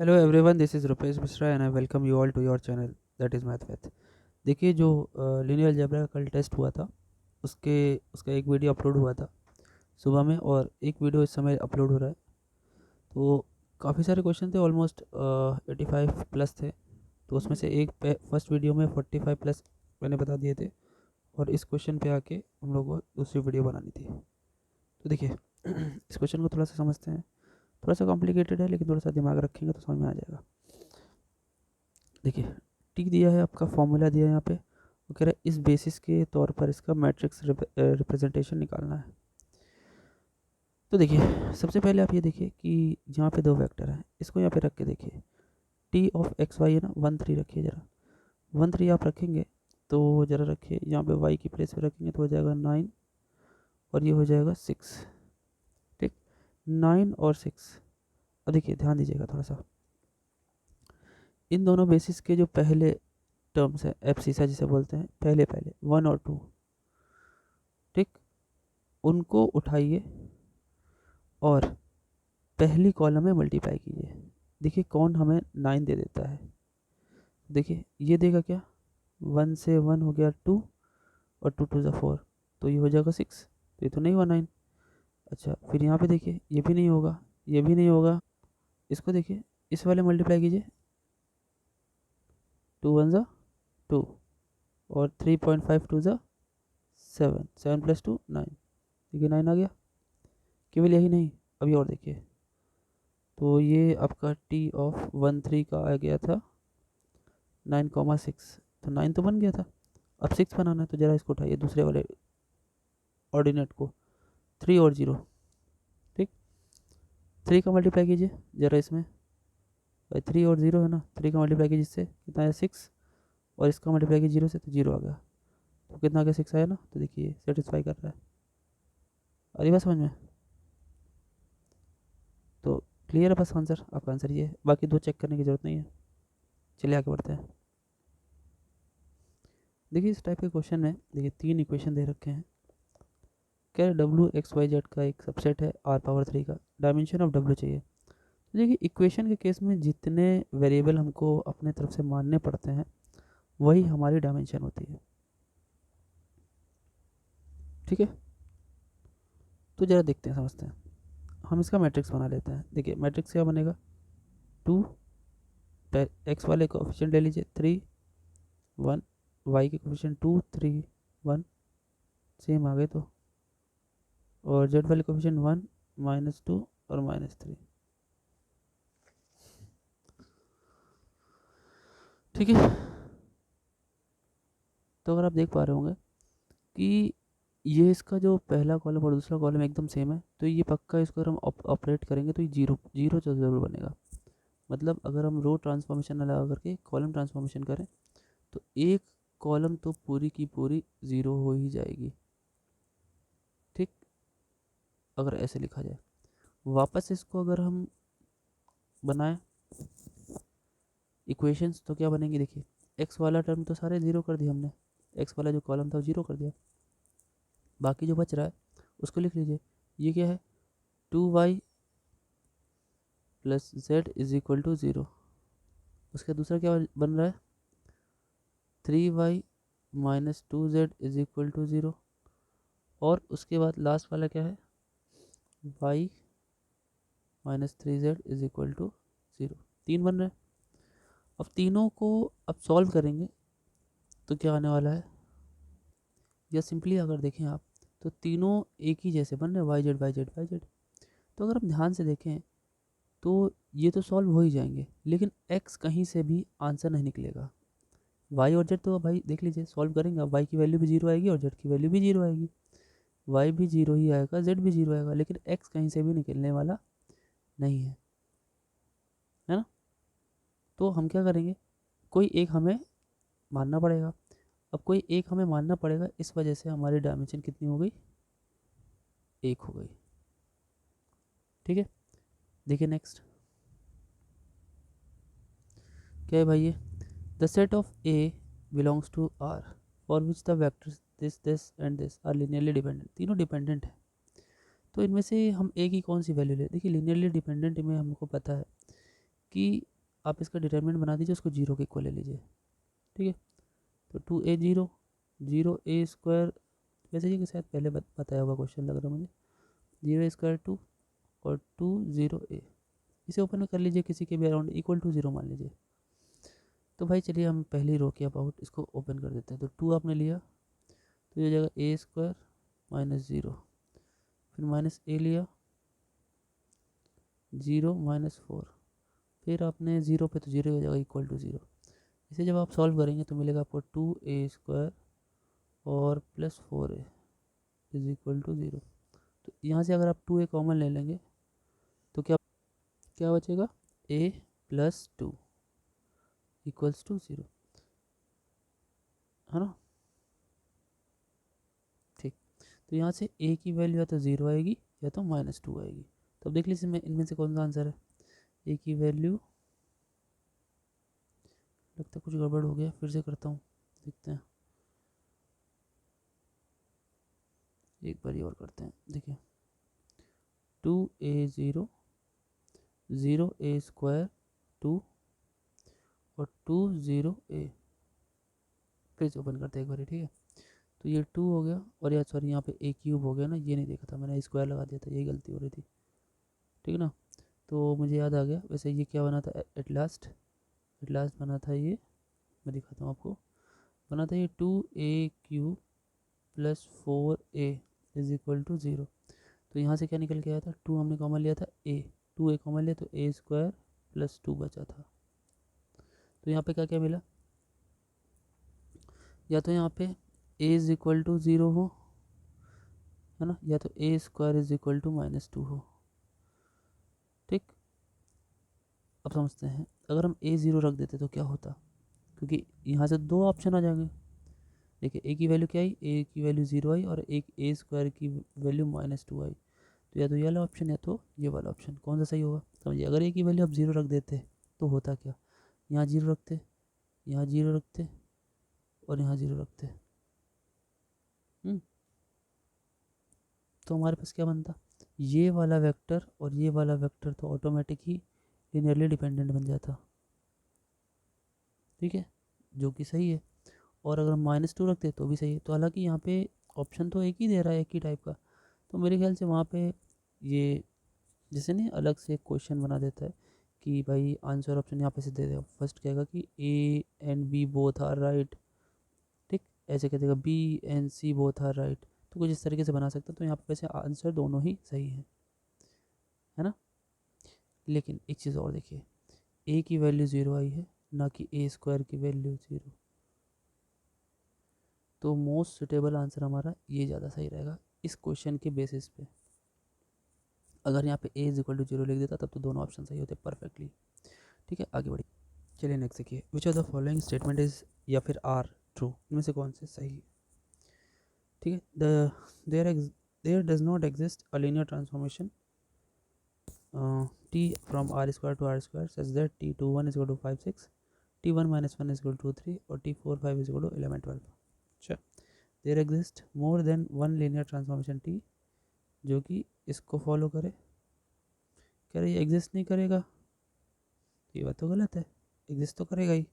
Hello everyone, this is Rupesh Mishra and I welcome you all to your channel that is math with. देखिए, जो linear algebra का कल test हुआ था, उसके उसका एक वीडियो अपलोड हुआ था सुबह में, और एक वीडियो इस समय अपलोड हो रहा है। तो काफ़ी सारे क्वेश्चन थे, ऑलमोस्ट 85 प्लस थे। तो उसमें से एक फर्स्ट वीडियो में 45 प्लस मैंने बता दिए थे, और इस क्वेश्चन पे आके हम लोग को दूसरी वीडियो बनानी थी। तो देखिए इस क्वेश्चन को थोड़ा सा समझते हैं। थोड़ा सा कॉम्प्लिकेटेड है, लेकिन थोड़ा सा दिमाग रखेंगे तो समझ में आ जाएगा। देखिए, टी दिया है, आपका फॉर्मूला दिया है यहाँ पे। वो कह रहा है इस बेसिस के तौर पर इसका मैट्रिक्स रिप्रेजेंटेशन निकालना है। तो देखिए, सबसे पहले आप ये देखिए कि यहाँ पे दो वेक्टर हैं, इसको यहाँ पे रख के देखिए। टी ऑफ एक्स वाई है ना, 1 3 रखिए ज़रा। 1 3 आप रखेंगे तो ज़रा रखिए, यहाँ पे वाई की प्लेस पे रखेंगे तो हो जाएगा 9, और ये हो जाएगा 6। ठीक, 9 और 6। अब देखिए, ध्यान दीजिएगा थोड़ा सा। इन दोनों बेसिस के जो पहले टर्म्स है, एब्सिसा जिसे बोलते हैं, पहले पहले 1 और 2, ठीक, उनको उठाइए और पहली कॉलम में मल्टीप्लाई कीजिए। देखिए कौन हमें 9 दे देता है। देखिए ये देगा क्या, 1 से 1 हो गया 2, और 2 2 ज़ा 4, तो ये हो जाएगा 6। तो ये तो नहीं हुआ 9। अच्छा, फिर यहाँ पे देखिए, ये भी नहीं होगा, ये भी नहीं होगा। इसको देखिए, इस वाले मल्टीप्लाई कीजिए, 2 1 ज़ा 2, और 3.5 2 ज़ा 7, 7 + 2 9। देखिए 9 आ गया। केवल यही नहीं, अभी और देखिए। तो ये आपका टी ऑफ 1 3 का आ गया था 9,6। तो 9 तो बन गया था, अब 6 बनाना है। तो ज़रा इसको उठाइए, दूसरे वाले ऑर्डिनेट को, 3 और 0। ठीक, 3 का मल्टीप्लाई कीजिए ज़रा इसमें। भाई 3 और 0 है ना, 3 का मल्टीप्लाई कीजिए, इससे कितना है 6, और इसका मल्टीप्लाई कीजिए 0 से, तो 0 आ गया। तो कितना आ गया, 6 आया ना। तो देखिए सेटिस्फाई कर रहा है। अरे बात समझ में। तो क्लियर है बस आंसर, आपका आंसर ये है, बाकी दो चेक करने की ज़रूरत नहीं है। चलिए आगे बढ़ते हैं। देखिए इस टाइप के क्वेश्चन में देखिए 3 इक्वेशन दे रखे हैं। क्या डब्ल्यू एक्स वाई जेड का एक सबसेट है r⁻³ का, डायमेंशन ऑफ डब्ल्यू चाहिए। तो देखिए इक्वेशन के केस में जितने वेरिएबल हमको अपने तरफ से मानने पड़ते हैं, वही हमारी डायमेंशन होती है। ठीक है, तो ज़रा देखते हैं, समझते हैं। हम इसका मैट्रिक्स बना लेते हैं। देखिए मैट्रिक्स क्या बनेगा, 2, एक्स वाले कोफिशिएंट ले लीजिए 3 1, वाई के कोफिशिएंट 2 3 1, सेम आ गए तो, और जेड वाले कोफिशिएंट 1 -2 और -3। ठीक है, तो अगर आप देख पा रहे होंगे कि ये इसका जो पहला कॉलम और दूसरा कॉलम एकदम सेम है, तो ये पक्का इसको अगर हम ऑपरेट करेंगे तो ये जीरो जीरो तो ज़रूर बनेगा। मतलब अगर हम रो ट्रांसफॉर्मेशन ना लगा करके कॉलम ट्रांसफॉर्मेशन करें, तो एक कॉलम तो पूरी की पूरी ज़ीरो हो ही जाएगी। ठीक, अगर ऐसे लिखा जाए, वापस इसको अगर हम बनाएं इक्वेशंस, तो क्या बनेंगे देखिए। एक्स वाला टर्म तो सारे ज़ीरो कर दिया हमने, एक्स वाला जो कॉलम था वो ज़ीरो कर दिया। बाकी जो बच रहा है उसको लिख लीजिए। ये क्या है, 2y + z = 0। उसका दूसरा क्या बन रहा है, 3y - 2z = 0। और उसके बाद लास्ट वाला क्या है, y - 3z = 0। 3 बन रहे हैं। अब तीनों को अब सॉल्व करेंगे तो क्या आने वाला है, या सिंपली अगर देखें आप, तो तीनों एक ही जैसे बन रहे हैं, y z y z y z. तो अगर हम ध्यान से देखें तो ये तो सॉल्व हो ही जाएंगे, लेकिन एक्स कहीं से भी आंसर नहीं निकलेगा। वाई और जेड तो भाई देख लीजिए, सॉल्व करेंगे, अब वाई की वैल्यू भी जीरो आएगी और जेड की वैल्यू भी जीरो आएगी। वाई भी जीरो ही आएगा, जेड भी जीरो आएगा, लेकिन एक्स कहीं से भी निकलने वाला नहीं है ना। तो हम क्या करेंगे, कोई एक हमें मानना पड़ेगा। अब कोई एक हमें मानना पड़ेगा, इस वजह से हमारी डायमेंशन कितनी हो गई, एक हो गई। ठीक है, देखिए नेक्स्ट क्या है भाई, ये the set of A belongs to R for which the vectors this this and this are linearly dependent. तीनों डिपेंडेंट है, तो इनमें से हम ए की कौन सी वैल्यू ले। देखिए लीनियरली डिपेंडेंट में हमको पता है कि आप इसका डिटरमिनेंट बना दीजिए, उसको 0 के इक्वल ले लीजिए, ठीक है। तो 2a 0, 0a स्क्वायर, वैसे ये शायद पहले बताया हुआ क्वेश्चन लग रहा है मुझे, 0a स्क्वायर 2 और 2 0a, इसे ओपन कर लीजिए किसी के भी अराउंड इक्वल टू 0 मान लीजिए। तो भाई चलिए हम पहली रो के अबाउट इसको ओपन कर देते हैं। तो 2 आपने लिया तो ये हो जाएगा a स्क्वायर माइनस 0, फिर माइनस a लिया 0 माइनस 4, फिर आपने 0 पे तो 0 हो जाएगा इक्वल टू 0। इसे जब आप सॉल्व करेंगे तो मिलेगा आपको 2a स्क्वायर और plus 4a is equal to 0। तो यहाँ से अगर आप 2a कॉमन ले लेंगे तो क्या क्या बचेगा, a प्लस 2 इक्वल्स टू 0, है ना। ठीक, तो यहाँ से a की वैल्यू या तो 0 आएगी या तो -2 आएगी। तो अब देख लीजिए मैं इनमें से कौन सा आंसर है। a की वैल्यू, लगता है कुछ गड़बड़ हो गया, फिर से करता हूँ, देखते हैं, एक बार और करते हैं। देखिए 2a 0, 0a स्क्वायर 2 और 2 0a, फिर से ओपन करते हैं एक बार, ठीक है। तो ये 2 हो गया, और यार सॉरी यहाँ पे a क्यूब हो गया ना, ये नहीं देखा था मैंने, स्क्वायर लगा दिया था, यही गलती हो रही थी, ठीक है ना। तो मुझे याद आ गया, वैसे ये क्या बना था, एट लास्ट बना था ये, मैं दिखाता हूँ आपको, बना था ये 2a cube plus 4a is equal to 0। तो यहाँ से क्या निकल के आया था, 2 हमने कॉमन लिया था, a 2a कॉमन लिया तो a स्क्वायर प्लस 2 बचा था। तो यहाँ पे क्या क्या मिला, या तो यहाँ पे a इज इक्वल टू 0 हो, है ना, या तो a square is equal to -2 हो। ठीक, अब समझते हैं, अगर हम a 0 रख देते तो क्या होता, क्योंकि यहाँ से दो ऑप्शन आ जाएंगे। देखिए a की वैल्यू क्या आई, a की वैल्यू 0 आई और एक a स्क्वायर की वैल्यू -2 आई। तो या तो ये वाला ऑप्शन या तो ये वाला ऑप्शन, कौन सा सही होगा समझिए। अगर a की वैल्यू आप 0 रख देते तो होता क्या, यहाँ 0 रखते, यहाँ 0 रखते और यहाँ 0 रखते, तो हमारे पास क्या बनता, ये वाला वेक्टर और ये वाला वेक्टर तो ऑटोमेटिक ही लिनियरली डिपेंडेंट बन जाता, ठीक है, जो कि सही है। और अगर हम -2 रखते तो भी सही है। तो हालांकि यहाँ पे ऑप्शन तो एक ही दे रहा है, एक ही टाइप का, तो मेरे ख्याल से वहाँ पे ये जैसे नहीं अलग से एक क्वेश्चन बना देता है कि भाई आंसर ऑप्शन यहाँ पे से दे देगा, फर्स्ट कहेगा कि A and B both are right, ठीक, ऐसे कह देगा B and C both are right, तो कुछ इस तरीके से बना सकता है। तो यहाँ पे वैसे आंसर दोनों ही सही है ना। लेकिन एक चीज़ और देखिए, ए की वैल्यू 0 आई है, ना कि ए स्क्वायर की वैल्यू 0, तो मोस्ट सुटेबल आंसर हमारा ये ज़्यादा सही रहेगा इस क्वेश्चन के बेसिस पे। अगर यहाँ पे a इज इक्वल टू 0 लिख देता तब तो दोनों ऑप्शन सही होते परफेक्टली, ठीक है। आगे बढ़िए, चलिए नेक्स्ट देखिए, which of the following statement is या फिर आर ट्रू, इनमें से कौन से सही है, ठीक है। There does not exist a linear transformation t from r square to r square such that t21 is equal to 5 6, t1 minus 1 is equal to 3 और t4 5 is equal to 11 12। अच्छा, there exist more than one linear transformation t जो कि इसको follow करे, कह रहे ये exist नहीं करेगा, ये बात तो गलत है, एग्जिस्ट तो करेगा ही।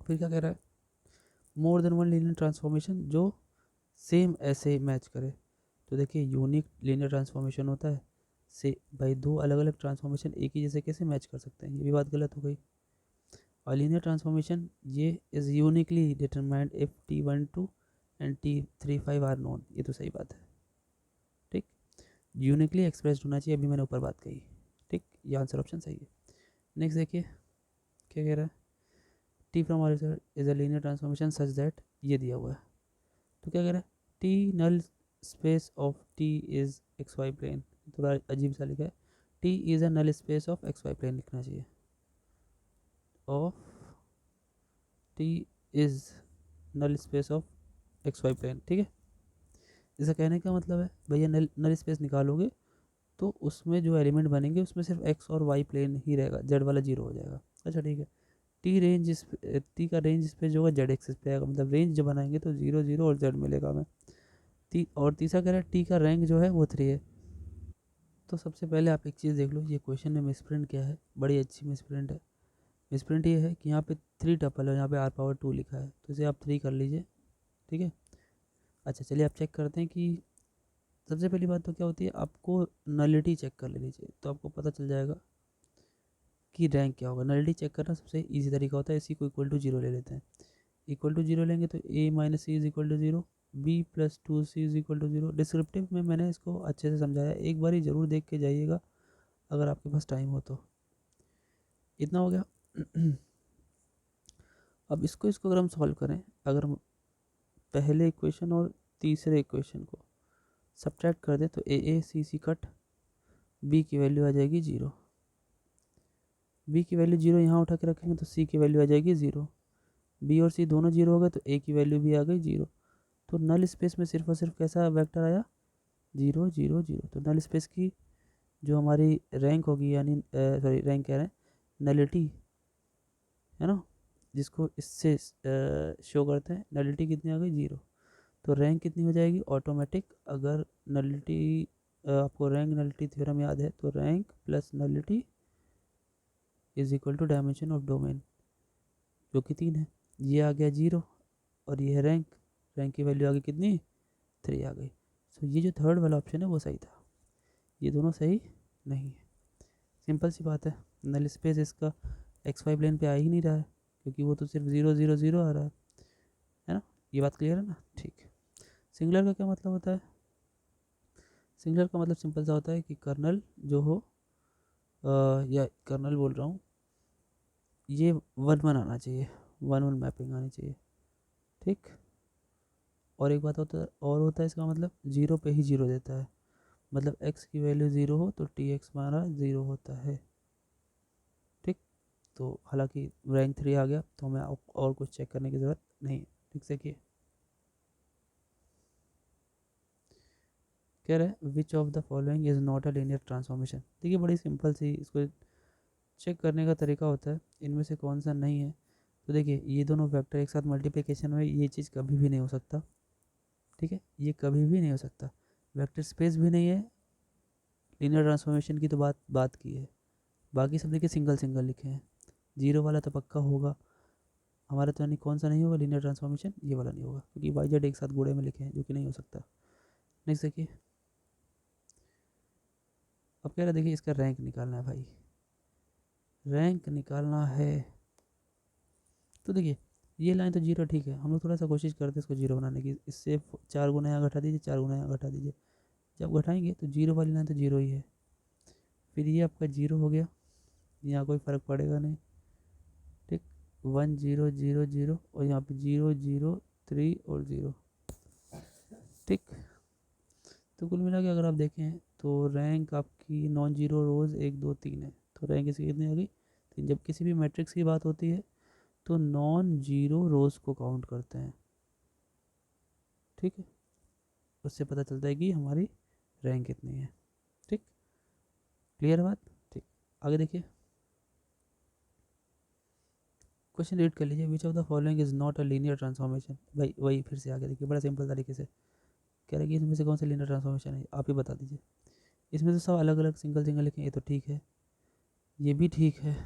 फिर क्या कह रहा है, मोर देन वन लीनियर ट्रांसफॉर्मेशन जो सेम ऐसे मैच करे। तो देखिए यूनिक लीनियर ट्रांसफॉर्मेशन होता है से, भाई दो अलग अलग ट्रांसफॉर्मेशन एक ही जैसे कैसे मैच कर सकते हैं, ये भी बात गलत हो गई। और लीनियर ट्रांसफॉर्मेशन ये is uniquely determined if t12 and t35 are known, ये तो सही बात है, ठीक, यूनिकली एक्सप्रेस्ड होना चाहिए, अभी मैंने ऊपर बात कही, ठीक, ये आंसर ऑप्शन सही है। नेक्स्ट देखिए क्या कह रहा है, T from R is a linear transformation such that, ये दिया हुआ है, तो क्या कह रहा है, T null space of T is x y plane, थोड़ा अजीब सा लिखा है, T is a null space of x y plane लिखना चाहिए, of T is null space of x y plane, ठीक है। इसका कहने का मतलब है भैया नल स्पेस निकालोगे तो उसमें जो एलिमेंट बनेंगे उसमें सिर्फ एक्स और वाई प्लेन ही रहेगा, जेड वाला 0 हो जाएगा। अच्छा ठीक है, टी का रेंज स्पेस जो होगा जेड एक्सिस पे आएगा, मतलब रेंज जब बनाएंगे तो 0 0 और जेड मिलेगा हमें। और तीसरा कह रहा है टी का रैंक जो है वो 3 है, तो सबसे पहले आप एक चीज़ देख लो, ये क्वेश्चन में मिसप्रिंट क्या है, बड़ी अच्छी मिसप्रिंट है। मिसप्रिंट ये है कि यहाँ पे 3 टपल है, यहाँ पे r⁻2 लिखा है, तो इसे आप 3 कर लीजिए, ठीक है। अच्छा चलिए आप चेक करते हैं कि सबसे पहली बात तो क्या होती है, आपको नलिटी चेक कर लेनी चाहिए, तो आपको पता चल जाएगा कि रैंक क्या होगा। नलिटी चेक करना सबसे ईजी तरीका होता है, इसी को इक्वल टू 0 ले लेते हैं। इक्वल टू 0 लेंगे तो a minus C is equal to 0, B plus 2c is equal to 0। Descriptive में मैंने इसको अच्छे से समझाया, एक बार ही ज़रूर देख के जाइएगा अगर आपके पास टाइम हो तो। इतना हो गया। अब इसको अगर हम सॉल्व करें, अगर हम पहले इक्वेशन और तीसरे इक्वेशन को सब्ट्रैक्ट कर दें तो ए सी सी कट, बी की वैल्यू आ जाएगी 0, बी की वैल्यू 0 यहाँ उठा के रखेंगे तो सी की वैल्यू आ जाएगी 0, बी और सी दोनों 0 हो गए तो ए की वैल्यू भी आ गई 0। तो नल स्पेस में सिर्फ और सिर्फ कैसा वेक्टर आया, 0 0 0। तो नल स्पेस की जो हमारी रैंक होगी, यानी सॉरी रैंक कह रहे हैं, नलिटी है ना, जिसको इससे शो करते हैं, नलिटी कितनी आ गई 0। तो रैंक कितनी हो जाएगी ऑटोमेटिक, अगर नलिटी आपको रैंक नलिटी थ्योरम याद है तो rank plus nullity is equal to dimension of domain, जो कि 3 है। ये आ गया 0 और ये है रैंक, रैंक की वैल्यू आ गई कितनी, 3 आ गई। सो ये जो थर्ड वाला ऑप्शन है वो सही था, ये दोनों सही नहीं है। सिंपल सी बात है, नल स्पेस इसका XY प्लेन पे आ ही नहीं रहा है, क्योंकि वो तो सिर्फ 0 0 0 आ रहा है ना। ये बात क्लियर है ना, ठीक। सिंगुलर का क्या मतलब होता है, सिंगुलर का मतलब सिंपल सा होता है कि कर्नल जो हो या कर्नल बोल रहा हूँ, ये 1 1 आना चाहिए, 1 1 मैपिंग आनी चाहिए, ठीक। और एक बात होता है और होता है, इसका मतलब 0 पे ही 0 देता है, मतलब x की वैल्यू 0 हो तो tx हमारा 0 होता है, ठीक। तो हालांकि रैंक 3 आ गया तो हमें और कुछ चेक करने की ज़रूरत नहीं है, ठीक से किए। कह रहे हैं विच of the following is not a linear transformation. देखिए बड़ी सिंपल सी इसको चेक करने का तरीका होता है, इनमें से कौन सा नहीं है। तो देखिए ये दोनों वेक्टर एक साथ मल्टीप्लिकेशन में, ये चीज़ कभी भी नहीं हो सकता, ठीक है, ये कभी भी नहीं हो सकता। वेक्टर स्पेस भी नहीं है, लीनियर ट्रांसफॉर्मेशन की तो बात की है, बाकी सब देखिए सिंगल सिंगल लिखे हैं। 0 वाला तो पक्का होगा हमारा, तो यानी कौन सा नहीं होगा लीनियर ट्रांसफॉर्मेशन, ये वाला नहीं होगा, क्योंकि वाई जेड एक साथ गुड़े में लिखे हैं, जो कि नहीं हो सकता। नेक्स्ट देखिए, अब कह रहा है देखिए इसका रैंक निकालना है भाई, रैंक निकालना है। तो देखिए ये लाइन तो 0 ठीक है, हम लोग थोड़ा सा कोशिश करते हैं इसको 0 बनाने की, इससे 4 गुना यहाँ घटा दीजिए, 4 गुना यहाँ घटा दीजिए, जब घटाएंगे तो 0 वाली लाइन तो 0 ही है, फिर ये आपका 0 हो गया, यहाँ कोई फ़र्क पड़ेगा नहीं, ठीक। 1 0 0 0 और यहाँ पे 0 0 3 और 0, ठीक। तो कुल मिला के अगर आप देखें तो रैंक आपकी नॉन जीरो रोज़ 1 2 3 है, तो रैंक इसकी कितनी आ गई 3। जब किसी भी मैट्रिक्स की बात होती है तो नॉन जीरो रोज़ को काउंट करते हैं, ठीक है, उससे पता चलता है कि हमारी रैंक कितनी है, ठीक। क्लियर बात, ठीक। आगे देखिए, क्वेश्चन रीड कर लीजिए, विच of the following is not a linear transformation. भाई वही फिर से आगे देखिए, बड़ा सिंपल तरीके से कह रहा है कि इसमें से कौन सा लीनियर ट्रांसफॉर्मेशन है, आप ही बता दीजिए। इसमें तो सब अलग अलग सिंगल सिंगल लिखे, ये तो ठीक है, ये भी ठीक है।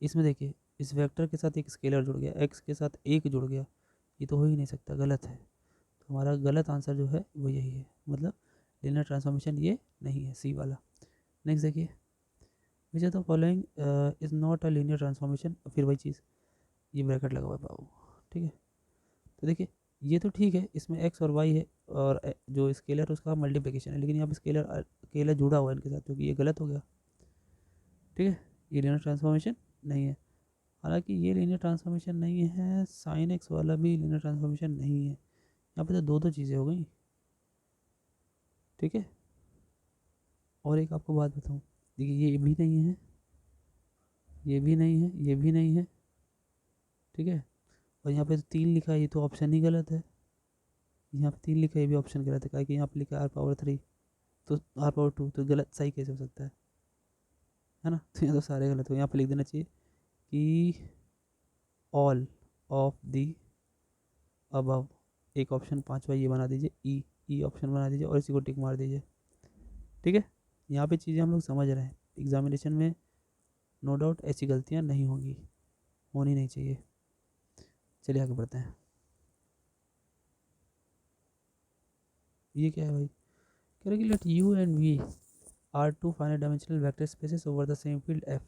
इसमें देखिए इस वेक्टर के साथ एक स्केलर जुड़ गया, एक्स के साथ एक जुड़ गया, ये तो हो ही नहीं सकता, गलत है। तो हमारा गलत आंसर जो है वो यही है, मतलब लीनियर ट्रांसफॉर्मेशन ये नहीं है, सी वाला। नेक्स्ट देखिए, which of the following is not a linear transformation, फिर वही चीज़, ये ब्रैकेट लगा हुआ है बाबू, ठीक है। तो देखिए ये तो ठीक है, इसमें एक्स और वाई है और जो स्केलर है उसका मल्टीप्लिकेशन है, लेकिन यहाँ पे स्केलर अकेला जुड़ा हुआ है इनके साथ, क्योंकि ये गलत हो गया, ठीक है, ये लीनियर ट्रांसफॉर्मेशन नहीं है। हालांकि ये लीनियर ट्रांसफॉर्मेशन नहीं है, साइन एक्स वाला भी लीनियर ट्रांसफॉर्मेशन नहीं है, यहाँ पे तो दो दो चीज़ें हो गई, ठीक है। और एक आपको बात बताऊँ, देखिए ये भी नहीं है, ये भी नहीं है, ये भी नहीं है, ठीक है। और यहाँ पे तो 3 लिखा है, ये तो ऑप्शन ही गलत है, यहाँ पे 3 लिखा है, ये भी ऑप्शन गलत है, क्या कि यहाँ पे लिखा है r⁻3, तो r⁻2, तो गलत सही कैसे हो सकता है ना। तो यहाँ तो सारे गलत हो, यहाँ पे लिख देना चाहिए कि ऑल ऑफ दी अबव, एक ऑप्शन 5वां ये बना दीजिए, ई ऑप्शन बना दीजिए और इसी को टिक मार दीजिए, ठीक है। यहाँ पे चीज़ें हम लोग समझ रहे हैं, एग्जामिनेशन में नो डाउट ऐसी गलतियाँ नहीं होंगी, होनी नहीं चाहिए। चलिए आगे बढ़ते हैं। ये क्या है भाई, कह रहे कि let U and V are two finite dimensional vector spaces over the same field F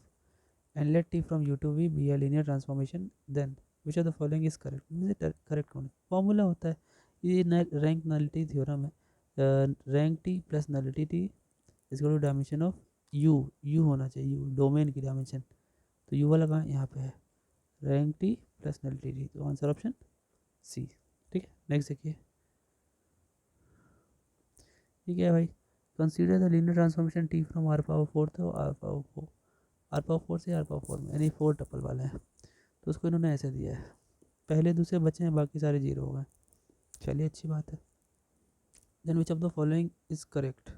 and let T from U to V be a linear transformation, then which of the following is correct. मुझे correct कौन है, formula होता है ये, rank nullity theorem है। Rank T plus nullity T इसका to dimension of U होना चाहिए, यू डोमेन की डायमेंशन। तो यू वाला कहाँ, यहाँ पे है, rank T plus nullity T, तो आंसर ऑप्शन सी। ठीक है, नेक्स्ट देखिए, ये क्या है भाई, consider the linear transformation T from R power four to R power four, R power four से आर पावर फोर में, यानी फोर टपल वाला है, तो उसको इन्होंने ऐसे दिया है, पहले दूसरे बचे हैं, बाकी सारे जीरो हो गए। चलिए अच्छी बात है। Then which of the following is correct,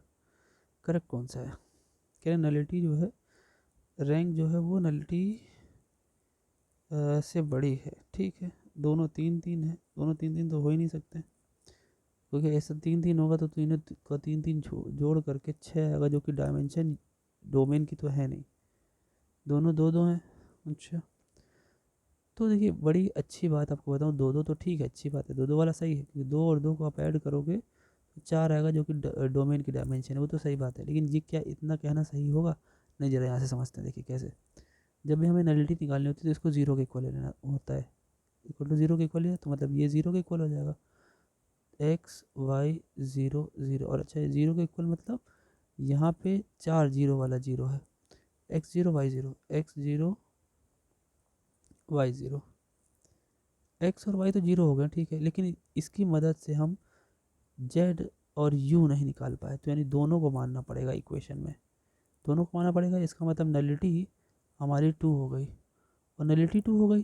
correct कौन सा है, कह रहे नलिटी जो है, रैंक जो है वो नलिटी से बड़ी है। ठीक है, दोनों तीन तीन है, दोनों तीन तीन तो हो ही नहीं सकते, क्योंकि ऐसा तीन तीन होगा तो तीनों का तीन तीन जोड़ करके छः आएगा, जो कि डायमेंशन डोमेन की तो है नहीं, दोनों दो दो हैं। अच्छा, तो देखिए बड़ी अच्छी बात आपको बताऊँ, दो दो तो ठीक है, अच्छी बात है, दो दो वाला सही है, क्योंकि दो और दो को आप ऐड करोगे तो चार आएगा, जो कि डोमेन की डायमेंशन है, वो तो सही बात है। लेकिन ये क्या इतना कहना सही होगा, नहीं, जरा यहाँ से समझते हैं। देखिए कैसे, जब भी हमें नलिटी निकालनी होती है तो इसको जीरो के इक्वल लेना होता है, इक्वल टू जीरो के इक्वल है, तो मतलब ये जीरो के इक्वल हो जाएगा, एक्स वाई ज़ीरो ज़ीरो। और अच्छा, जीरो के इक्वल मतलब यहाँ पे चार जीरो वाला जीरो है, x zero y zero, x zero y zero, x और वाई तो जीरो हो गए, ठीक है, लेकिन इसकी मदद से हम जेड और यू नहीं निकाल पाए, तो यानी दोनों को मानना पड़ेगा इक्वेशन में, दोनों को मानना पड़ेगा। इसका मतलब नलिटी हमारी टू हो गई, और नलिटी टू हो गई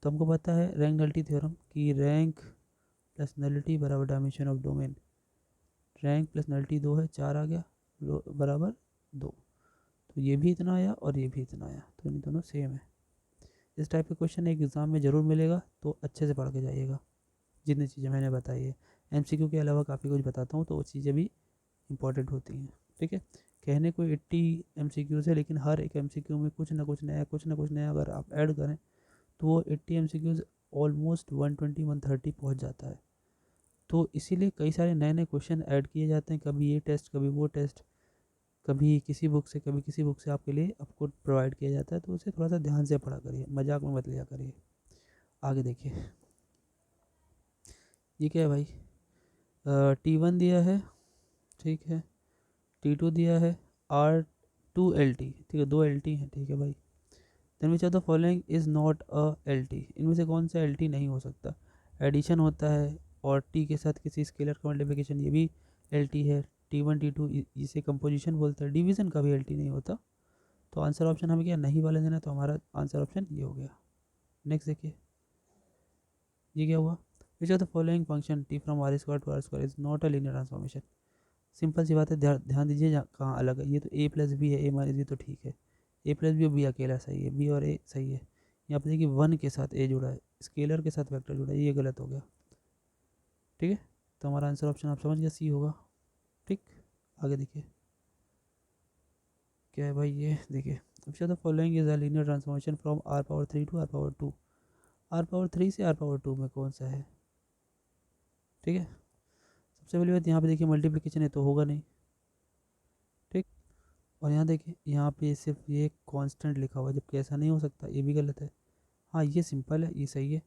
तो हमको पता है रैंक नलिटी थ्योरम कि रैंक प्लस नलिटी बराबर dimension of domain, rank plus nullity दो है, चार आ गया बराबर दो, तो ये भी इतना आया और ये भी इतना आया, तो इन दोनों सेम है। इस टाइप के क्वेश्चन एक एग्ज़ाम में ज़रूर मिलेगा, तो अच्छे से पढ़ के जाइएगा। जितनी चीज़ें मैंने बताई है, एमसीक्यू के अलावा काफ़ी कुछ बताता हूँ, तो वो चीज़ें भी इंपॉर्टेंट होती हैं। ठीक है, कहने को 80 एमसीक्यूज़ है, लेकिन हर एक एमसीक्यू में कुछ ना कुछ नया, कुछ ना कुछ नया अगर आप ऐड करें तो वो 80 एमसीक्यूज़ ऑलमोस्ट 120 130 पहुँच जाता है। तो इसीलिए कई सारे नए नए क्वेश्चन ऐड किए जाते हैं, कभी ये टेस्ट, कभी वो टेस्ट, कभी किसी बुक से, कभी किसी बुक से आपके लिए आपको प्रोवाइड किया जाता है, तो उसे थोड़ा सा ध्यान से पढ़ा करिए, मजाक में मत लिया करिए। आगे देखिए, ये क्या है भाई, T1 दिया है, ठीक है, T2 दिया है, R2LT, ठीक है, दो LT हैं, ठीक है भाई। Then which of the following is not a LT, इनमें से कौन सा LT नहीं हो सकता, एडिशन होता है और T के साथ किसी स्केलर का मल्टीप्लिकेशन, ये भी LT है, T1 T2 इसे कंपोजिशन बोलते हैं, डिवीज़न का भी LT नहीं होता। तो आंसर ऑप्शन हमें क्या नहीं वाले देना, तो हमारा आंसर ऑप्शन ये हो गया। नेक्स्ट देखिए, ये क्या हुआ, which of the following function T from R square to R square is not a linear transformation. Simple सी बात है, ध्यान दीजिए कहाँ अलग है, ये तो ए प्लस बी है, ए माइनस बी तो ठीक है, ए प्लस बी और बी अकेला सही है, बी और ए सही है। यहाँ पे देखिए वन के साथ ए जुड़ा है, स्केलर के साथ वेक्टर जुड़ा है, ये गलत हो गया। ठीक है, तो हमारा आंसर ऑप्शन आप समझ गए, सी होगा। ठीक, आगे देखिए, क्या है भाई, ये देखिए, which of the following is a linear transformation from R power three to R power two, R power three से आर पावर टू में कौन सा है। ठीक है, सबसे पहली बात, यहाँ पे देखिए मल्टीप्लिकेशन है तो होगा नहीं, ठीक, और यहाँ देखिए, यहाँ पे सिर्फ ये कांस्टेंट लिखा हुआ है, जबकि ऐसा नहीं हो सकता, ये भी गलत है। हाँ, ये सिंपल है, ये सही है,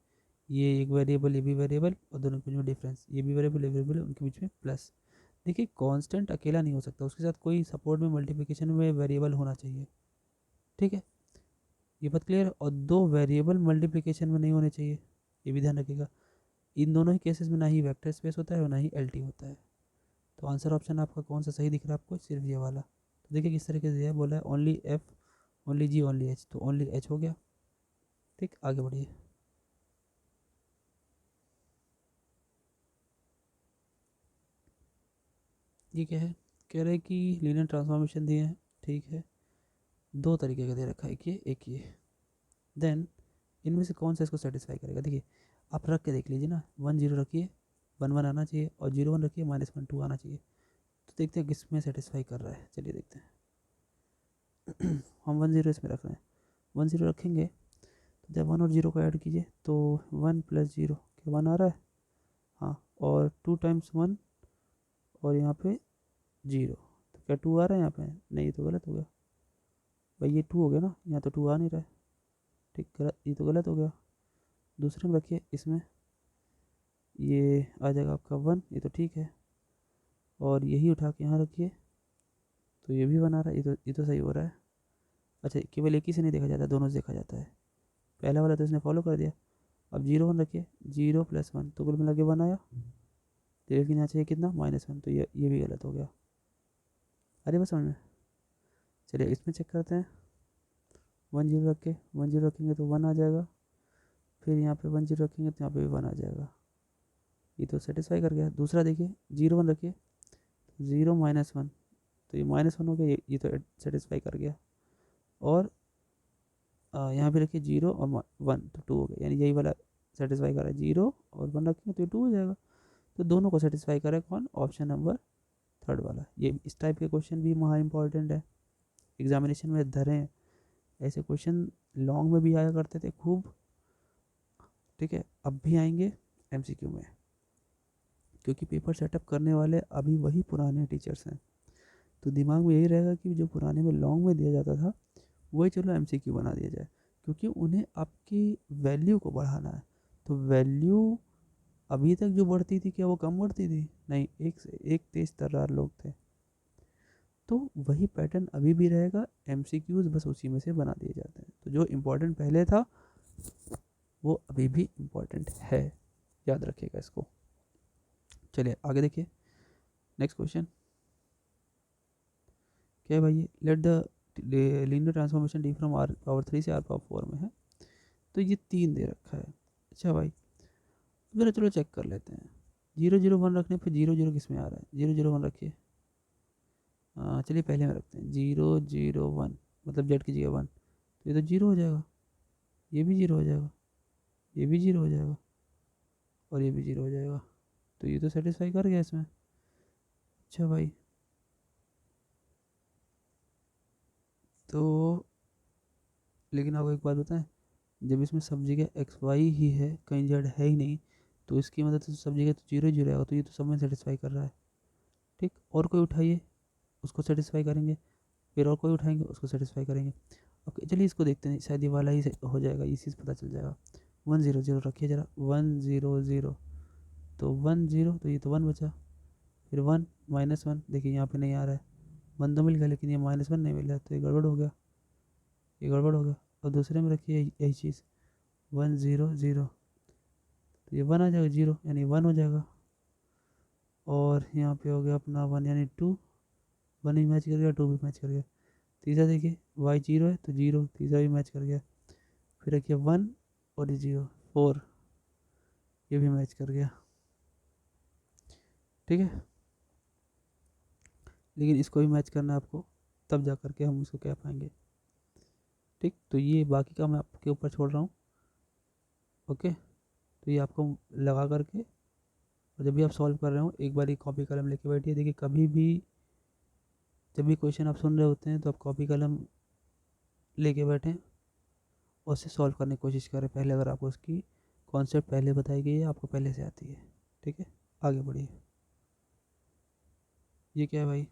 ये एक वेरिएबल, ये भी वेरिएबल, और दोनों के बीच में डिफरेंस, ये भी वेरिएबल, ये वेरिएबल, उनके बीच में प्लस। देखिए कांस्टेंट अकेला नहीं हो सकता, उसके साथ कोई सपोर्ट में मल्टीप्लिकेशन में वेरिएबल होना चाहिए। ठीक है, ये बात क्लियर है, और दो वेरिएबल मल्टीप्लिकेशन में नहीं होने चाहिए, ये भी ध्यान रखिएगा। इन दोनों ही केसेस में ना ही वेक्टर स्पेस होता है और ना ही एलटी होता है। तो आंसर ऑप्शन आपका कौन सा सही दिख रहा है आपको, सिर्फ ये वाला। तो देखिए किस तरीके से है, बोला है ओनली एफ, ओनली जी, ओनली एच, तो ओनली एच हो गया। ठीक, आगे बढ़िए, ये क्या है, कह रहे हैं कि लीनियर ट्रांसफॉर्मेशन दिए हैं, ठीक है, दो तरीके का दे रखा है, एक ये, देन इनमें से कौन सा इसको सेटिस्फाई करेगा। देखिए आप रख के देख लीजिए ना, वन जीरो रखिए, वन वन आना चाहिए, और जीरो वन रखिए, माइनस वन टू आना चाहिए। तो देखते हैं किस में सेटिस्फाई कर रहा है। चलिए देखते हैं। हम 1 0 इसमें रख रहे हैं, 1 0 रखेंगे तो जब 1 और 0 को ऐड कीजिए तो 1 + 0 क्या 1 आ रहा है, हाँ, और 2 टाइम्स 1 और यहाँ पे 0, तो क्या 2 आ रहा है यहाँ पे, नहीं ये तो गलत हो गया भाई, ये 2 हो गया ना, यहाँ तो 2 आ नहीं रहा है, ठीक, गलत, ये तो गलत हो गया। दूसरे में रखिए, इसमें ये आ जाएगा आपका 1, ये तो ठीक है, और यही उठा के यहाँ रखिए तो ये भी 1 आ रहा है, ये तो सही हो रहा है। अच्छा, केवल एक ही से नहीं देखा जाता, दोनों से देखा जाता है। पहला वाला तो इसने फॉलो कर दिया। अब 0 1 रखिए, 0 + 1 तो कुल मिला के 1 आया, लेकिन यहाँ चाहिए कितना -1, तो ये भी गलत हो गया। अरे बस समझ में। चलिए इसमें चेक करते हैं, 1 0 रख के 1 0 रखेंगे तो 1 आ जाएगा, फिर यहाँ पे 1 0 रखेंगे तो यहाँ पे भी 1 आ जाएगा, ये तो सेटिस्फाई कर गया। दूसरा देखिए, 0 1 रखिए, 0 -1 तो ये -1 हो गया, ये तो सेटिस्फाई कर गया। और यहाँ पे रखिए 0 और 1 तो 2 हो गया, यानी यही वाला सेटिस्फाई कर रहा है। 0 और 1 रखेंगे तो ये 2 हो जाएगा, तो दोनों को सेटिस्फाई करे कौन, ऑप्शन नंबर 3 वाला। ये इस टाइप के क्वेश्चन भी महा इंपॉर्टेंट है, एग्जामिनेशन में धरे ऐसे क्वेश्चन लॉन्ग में भी आया करते थे खूब, ठीक है, अब भी आएंगे एमसीक्यू में, क्योंकि पेपर सेटअप करने वाले अभी वही पुराने टीचर्स हैं, तो दिमाग में यही रहेगा कि जो पुराने में लॉन्ग में दिया जाता था वही चलो एमसीक्यू बना दिया जाए, क्योंकि उन्हें आपकी वैल्यू को बढ़ाना है। तो वैल्यू अभी तक जो बढ़ती थी, क्या वो कम बढ़ती थी, नहीं, एक से एक तेज तर्रार लोग थे, तो वही पैटर्न अभी भी रहेगा, एमसीक्यूज बस उसी में से बना दिए जाते हैं। तो जो इम्पोर्टेंट पहले था वो अभी भी इम्पोर्टेंट है, याद रखिएगा इसको। चलिए आगे देखिए, नेक्स्ट क्वेश्चन क्या है भाई, let the linear transformation D from r⁴ से r⁴ में है, तो ये 3 दे रखा है। अच्छा भाई, चलो चेक कर लेते हैं। 0 0 1 रखने पे 0 0 किस में आ रहा है, 0 0 1 रखिए, चलिए पहले में रखते हैं 0 0 1, मतलब जेड की जगह 1, तो ये तो 0 हो जाएगा, ये भी 0 हो जाएगा, ये भी 0 हो जाएगा, और ये भी 0 हो जाएगा, तो ये तो सेटिस्फाई कर गया इसमें। अच्छा भाई, तो लेकिन आपको एक बात बताएं, जब इसमें सब जगह एक्स वाई ही है, कहीं जेड है ही नहीं, तो इसकी मदद से सब जगह तो 0 0 आएगा, तो ये तो सब में सेटिस्फाई कर रहा है, ठीक। और कोई उठाइए, उसको सेटिस्फाई करेंगे, फिर और कोई उठाएंगे, उसको सेटिस्फाई करेंगे। ओके चलिए इसको देखते हैं, शायद ये वाला ही हो जाएगा, इसी से पता चल जाएगा। 1 0 0 रखिए ज़रा, 1 0 0, तो 1 0, तो ये तो 1 बचा, फिर 1 -1, देखिए यहाँ पे नहीं आ रहा है, 1 तो मिल गया लेकिन ये -1 नहीं मिल रहा है, तो ये गड़बड़ हो गया, ये गड़बड़ हो गया। और दूसरे में रखिए यही चीज़, 1 0 0, तो ये 1 आ जाएगा, 0 यानी 1 हो जाएगा, और यहाँ पे हो गया अपना 1 यानी 2, 1 भी मैच कर गया, 2 भी मैच कर गया। तीसरा देखिए y 0 है तो 0, तीसरा भी मैच कर गया, फिर रखिए 1 और ये 0 4, ये भी मैच कर गया, ठीक है। लेकिन इसको भी मैच करना है आपको, तब जा करके हम इसको कह पाएंगे, ठीक। तो ये बाकी का मैं आपके ऊपर छोड़ रहा हूँ, ओके। तो ये आपको लगा करके, और जब भी आप सॉल्व कर रहे हो एक बार कॉपी कलम लेके बैठिए। देखिए कभी भी जब भी क्वेश्चन आप सुन रहे होते हैं तो आप कॉपी कलम लेके बैठें और उसे सॉल्व करने की कोशिश करें पहले, अगर आपको उसकी कॉन्सेप्ट पहले बताई गई है, आपको पहले से आती है, ठीक है। आगे बढ़िए, ये क्या है भाई,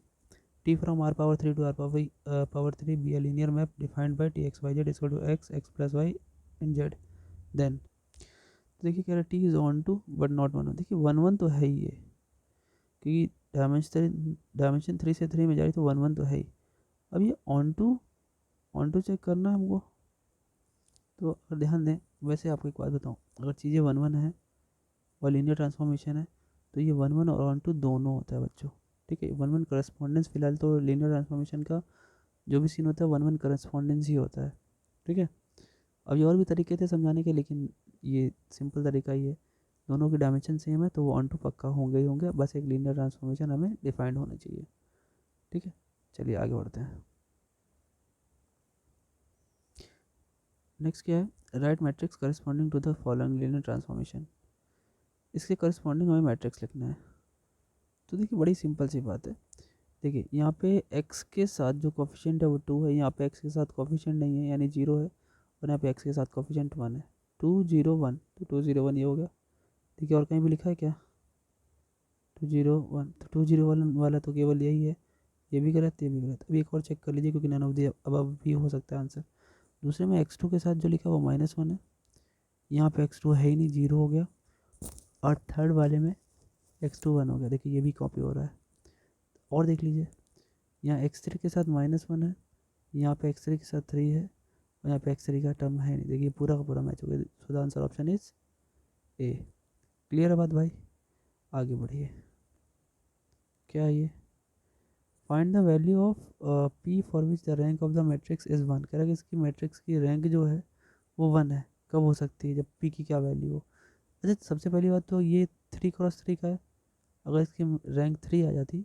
t from r⁴ to r⁴ be a linear map defined by t x y z is equal to x x plus y in z, then तो देखिए कह रहा है t is on to but not 1 1, देखिए 1 1 तो है ही है, क्योंकि डायमेंशन 3 से 3 में जा रही तो 1 1 तो है ही। अब ये ऑन टू चेक करना है हमको, तो अगर ध्यान दें, वैसे आपको एक बात बताऊँ, अगर चीज़ें 1 1 है और लीनियर ट्रांसफॉर्मेशन है तो ये 1 1 और ऑन टू दोनों होता है बच्चों, ठीक है। 1 1 करस्पॉन्डेंस, फिलहाल तो लीनियर ट्रांसफॉर्मेशन का जो भी सीन होता है 1 1 करस्पॉन्डेंस ही होता है, ठीक है। अब ये और भी तरीके थे समझाने के, लेकिन ये सिंपल तरीका ही है, दोनों की डायमेंशन सेम है तो वो ऑन टू पक्का होंगे ही होंगे, बस एक लीनियर ट्रांसफॉर्मेशन हमें डिफाइंड होना चाहिए, ठीक है। चलिए आगे बढ़ते हैं। नेक्स्ट क्या है, right matrix corresponding to the following linear transformation, इसके करस्पॉन्डिंग हमें मैट्रिक्स लिखना है। तो देखिए बड़ी सिंपल सी बात है, देखिए यहाँ पे x के साथ जो कोफिशिएंट है वो 2 है, यहाँ पे x के साथ कोफिशिएंट नहीं है यानी 0 है, और यहाँ पे x के साथ कोफिशिएंट 1 है। 2 0 1, तो 2 0 1 ये हो गया। ठीक है, और कहीं भी लिखा है क्या? 2 0 1, तो 2 0 1 वाला तो केवल यही है, ये भी गलत, ये भी गलत। अभी एक और चेक कर लीजिए क्योंकि नन ऑफ दी अब भी हो सकता है आंसर। दूसरे में x2 के साथ जो लिखा है वो -1 है, यहाँ पे x2 है ही नहीं, 0 हो गया, और थर्ड वाले में x2 1 हो गया। देखिए ये भी कॉपी हो रहा है। और देख लीजिए यहाँ x3 के साथ -1 है, यहाँ पे x3 के साथ 3 है, और यहाँ पे x3 का टर्म है नहीं। देखिए पूरा का पूरा मैच हो गया, so the answer option is a. Clear है बात भाई? आगे बढ़िए। क्या है ये? Find the value of P for which the rank of the matrix is 1। कह रहा है कि इसकी मैट्रिक्स की रैंक जो है वो 1 है। कब हो सकती है? जब पी की क्या वैल्यू हो। अच्छा, सबसे पहली बात तो ये 3x3 का है, अगर इसकी रैंक 3 आ जाती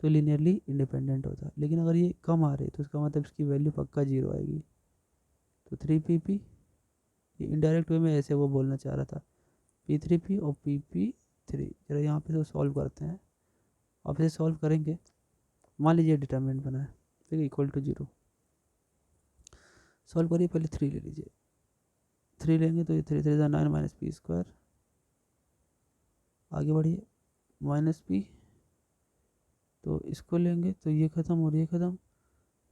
तो लीनियरली इंडिपेंडेंट होता, लेकिन अगर ये कम आ रही है तो इसका मतलब इसकी वैल्यू पक्का 0 आएगी। तो 3PP, ये इनडायरेक्ट वे में ऐसे वो बोलना चाह रहा था, P3P और PP3। जरा यहाँ पे तो सॉल्व करते हैं, आप इसे सॉल्व करेंगे। मान लीजिए डिटर्मिनेंट बना है, ठीक है, इक्वल टू 0। सॉल्व करिए, पहले 3 ले लीजिए, 3 लेंगे तो ये 3 3 9 माइनस पी स्क्वायर। आगे बढ़िए, -p, तो इसको लेंगे तो ये ख़त्म और ये ख़त्म,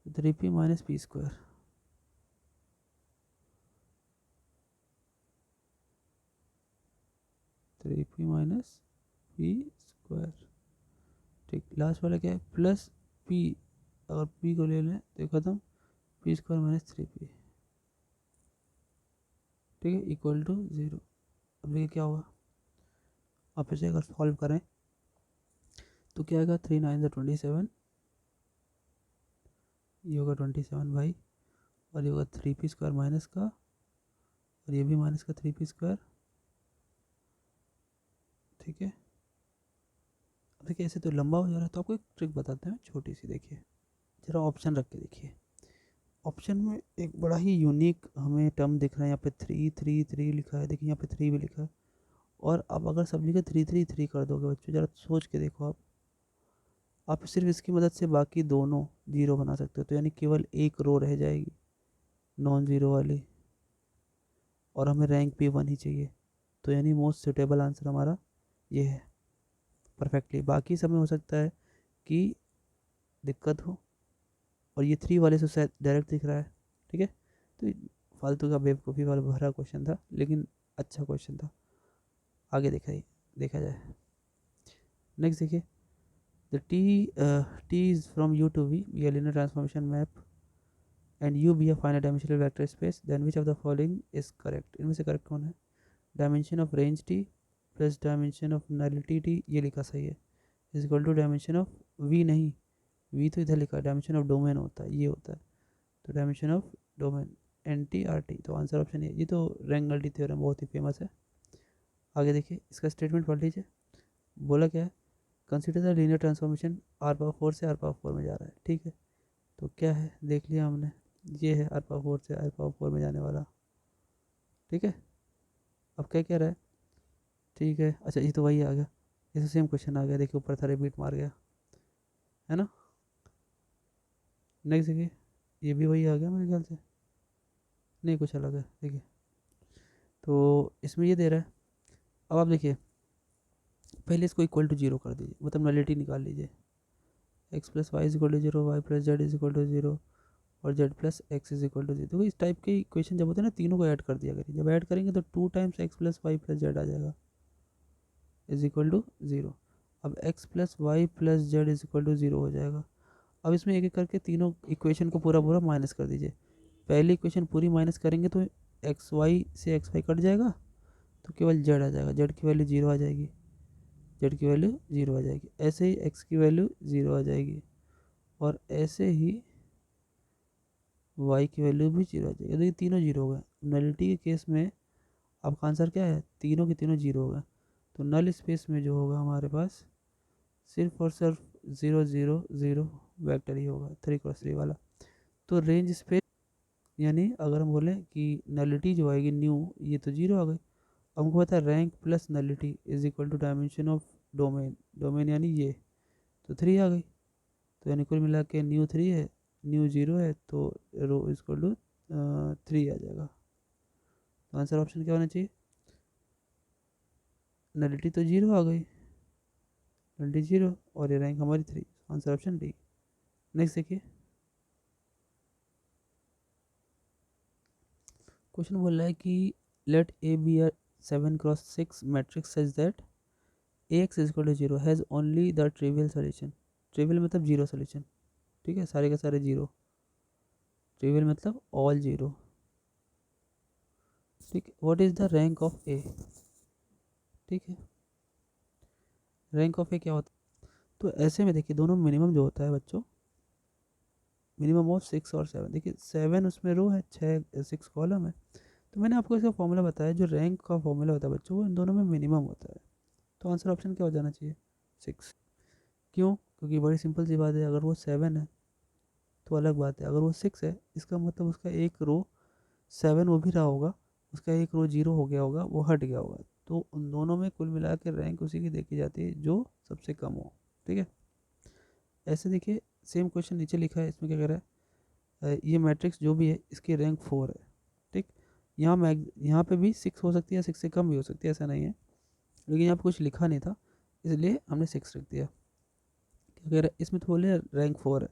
तो 3p minus P square. Three P minus P square. ठीक, लास्ट वाला क्या है? प्लस p, अगर p को ले लें तो ख़त्म, पी स्क्वायर माइनस 3p। ठीक है, इक्वल टू 0। अब ये क्या होगा? आप इसे अगर सॉल्व करें तो क्या आएगा? 3 9 27, ये होगा 27 भाई, और ये होगा 3p स्क्वायर माइनस का, और ये भी माइनस का 3p स्क्वायर। ठीक है, अब देखिए ऐसे तो लंबा हो जा रहा है, तो आपको एक ट्रिक बताते हैं छोटी सी। देखिए जरा ऑप्शन रख के देखिए, ऑप्शन में एक बड़ा ही यूनिक हमें टर्म दिख रहा है। यहाँ पे 3 3 3 लिखा है, देखिए यहाँ पे 3 भी लिखा है, और अब अगर सब जगह 3 3 3 कर दोगे बच्चों, ज़रा सोच के देखो आप सिर्फ इसकी मदद से बाकी दोनों जीरो बना सकते हो, तो यानी केवल एक रो रह जाएगी नॉन ज़ीरो वाली, और हमें रैंक भी 1 ही चाहिए, तो यानी मोस्ट सुटेबल आंसर हमारा ये है परफेक्टली। बाकी सब में हो सकता है कि दिक्कत हो, और ये 3 वाले से शायद डायरेक्ट दिख रहा है। ठीक है, तो फालतू का बेवकूफ़ी वाला भरा क्वेश्चन था, लेकिन अच्छा क्वेश्चन था। आगे देखा जाए। नेक्स्ट देखिए, the T is from U to V a linear transformation map and u be a finite dimensional vector space, then which of the following is correct। इनमें से करेक्ट कौन है? Dimension of range T plus dimension of nullity T, ये लिखा सही है, is equal to dimension of V, नहीं V तो इधर लिखा है, डायमेंशन ऑफ डोमेन होता है, ये होता है, तो डायमेंशन ऑफ डोमेन NT/RT। तो आंसर ऑप्शन ये तो रैंगल्टी थ्योरम बहुत ही फेमस है। आगे देखिए, इसका स्टेटमेंट पढ़ लीजिए। बोला क्या है? Consider the linear transformation R⁴ से R⁴ में जा रहा है। ठीक है, तो क्या है देख लिया हमने, ये है R⁴ से R⁴ में जाने वाला। ठीक है, अब क्या कह रहा है? ठीक है, अच्छा ये तो वही आ गया, ये तो सेम क्वेश्चन आ गया, देखिए ऊपर था रिपीट मार गया है ना। नेक्स्ट देखिए, ये भी वही आ गया मेरे ख्याल से, नहीं कुछ अलग है। देखिए, तो इसमें ये दे रहा है, अब आप देखिए पहले इसको इक्वल टू 0 कर दीजिए, मतलब नलिटी निकाल लीजिए। x plus y is equal to 0, y plus Z is equal to 0, और z plus x is equal to 0। तो इस टाइप के इक्वेशन जब होते हैं ना, तीनों को ऐड कर दिया करिए। जब ऐड करेंगे तो 2 times X plus Y plus Z आ जाएगा, इज इक्वल टू 0। अब X plus Y plus Z is equal to 0 हो जाएगा। अब इसमें एक एक करके तीनों इक्वेशन को पूरा पूरा माइनस कर दीजिए। पहली इक्वेशन पूरी माइनस करेंगे तो एक्स वाई से एक्स वाई कट जाएगा, तो केवल जेड आ जाएगा, जेड की वैल्यू 0 आ जाएगी, जेड की वैल्यू 0 आ जाएगी। ऐसे ही एक्स की वैल्यू 0 आ जाएगी, और ऐसे ही वाई की वैल्यू भी 0 आ जाएगी। तो ये तीनों 0 हो गए। नलिटी के केस में आपका आंसर क्या है? तीनों के तीनों 0 हो गए। तो नल स्पेस में जो होगा हमारे पास सिर्फ और सिर्फ 0 0 0 वेक्टर ही होगा, 3x3 वाला। तो रेंज स्पेस, यानी अगर हम बोलें कि नलिटी जो आएगी न्यू, ये तो 0 आ गई। अब हमको पता है rank plus nullity is equal to dimension of domain, domain यानी ये, तो 3 आ गई। तो यानी कुल मिला के न्यू 3 है, न्यू 0 है, तो रो इक्वल टू 3 आ जाएगा। तो आंसर ऑप्शन क्या होना चाहिए? नलिटी तो 0 आ गई, नलिटी 0 और ये रैंक हमारी 3, आंसर ऑप्शन डी। नेक्स्ट देखिए, क्वेश्चन बोल रहा है कि let A B are 7x6 matrix such that ax is equal to 0 has only the trivial solution. Trivial मतलब जीरो सोल्यूशन, ठीक है, सारे के सारे जीरो। ट्रिवियल मतलब ऑल जीरो, ठीक है। What is the rank of A, ठीक है, रैंक ऑफ ए क्या होता है? तो ऐसे में देखिए दोनों मिनिमम जो होता है बच्चों, मिनिमम ऑफ 6 और 7, देखिए 7 उसमें रो है, 6 कॉलम है। तो मैंने आपको इसका फॉर्मूला बताया, जो रैंक का फॉर्मूला होता है बच्चों वो इन दोनों में मिनिमम होता है। तो आंसर ऑप्शन क्या हो जाना चाहिए? 6। क्यों? क्योंकि बड़ी सिंपल सी बात है, अगर वो 7 है तो अलग बात है, अगर वो 6 है इसका मतलब उसका एक रो 7 वो भी रहा होगा, उसका एक रो 0 हो गया होगा, वो हट गया होगा। तो उन दोनों में कुल मिला के रैंक उसी की देखी जाती है जो सबसे कम हो, ठीक है। ऐसे देखिए सेम क्वेश्चन नीचे लिखा है, इसमें क्या कह रहा है, ये मैट्रिक्स जो भी है इसकी रैंक 4 है, ठीक। यहाँ पे भी 6 हो सकती है, 6 से कम भी हो सकती है, ऐसा नहीं है, लेकिन यहाँ पे कुछ लिखा नहीं था इसलिए हमने 6 रख दिया। क्या कह रहा है, इसमें तो बोले रैंक 4 है,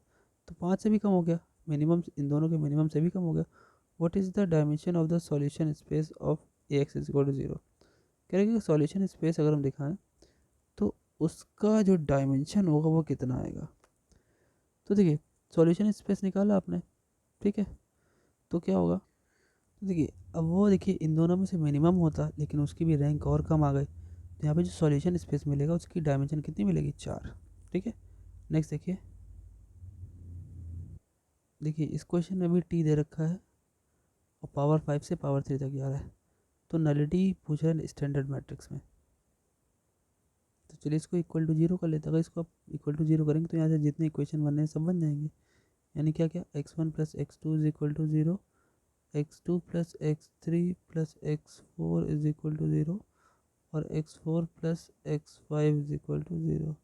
तो 5 से भी कम हो गया, मिनिमम इन दोनों के मिनिमम से भी कम हो गया। What is the dimension of the solution space of A x is equal to 0। कह रहे हैं कि सॉल्यूशन स्पेस अगर हम दिखाएं तो उसका जो डायमेंशन होगा वो कितना आएगा। तो देखिए सॉल्यूशन स्पेस निकाला आपने, ठीक है, तो क्या होगा, तो देखिए अब वो देखिए इन दोनों में से मिनिमम होता लेकिन उसकी भी रैंक और कम आ गई, तो यहाँ पे जो सॉल्यूशन स्पेस मिलेगा उसकी डायमेंशन कितनी मिलेगी? 4, ठीक है। नेक्स्ट देखिए, देखिए इस क्वेश्चन में भी टी दे रखा है और पावर 5 से पावर 3 तक जा रहा है, तो नलिटी पूछ रहा है स्टैंडर्ड मैट्रिक्स में। तो चलिए इसको इक्वल टू 0 कर लेते हैं, अगर इसको आप इक्वल टू 0 करेंगे तो यहाँ से जितने इक्वेशन बनने हैं सब बन जाएंगे। यानी क्या क्या, x1 plus x2 is equal to 0, x2 plus x3 plus x4 is equal to 0 और x4 plus x5 is equal to 0।